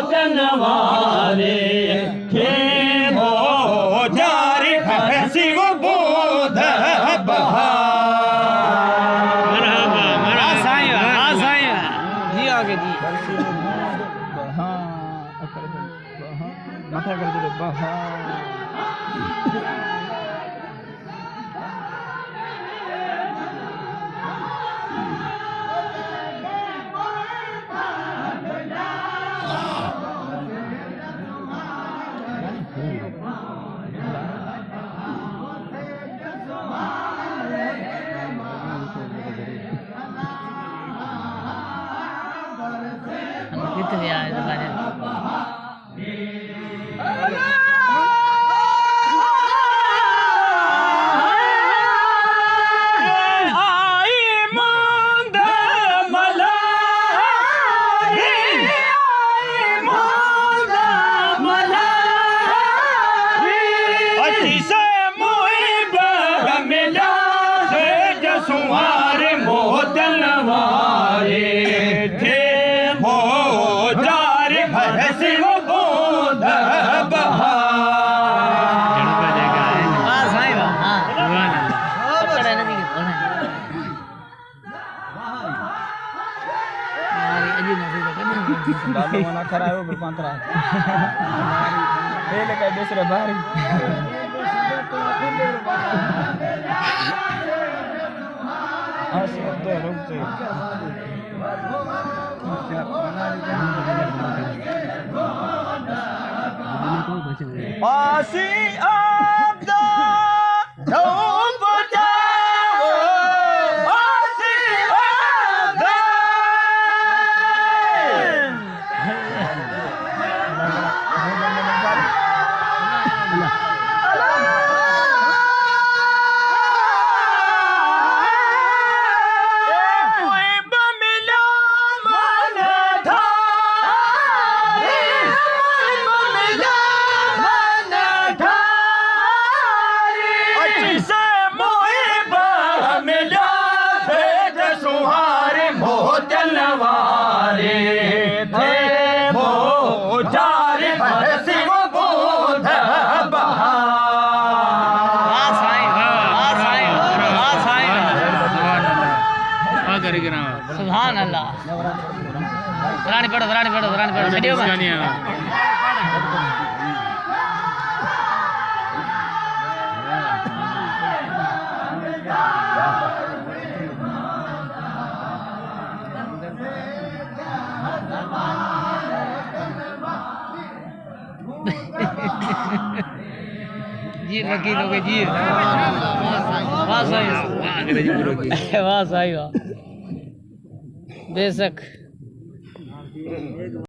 मोतन वारे थे हो जारी फसी वो बोध बहार। जी आगे जी माथा कर दो बहार। gitu ya depannya. Lalu mana karayo berpantra. Ele kayak besar bari. Asyik tu rukte. Asyik abda. सुभान अल्लाह। रानी पढ़ो वीडियो में। जी वकील हो गए जी। वाह सही वाह बेशक।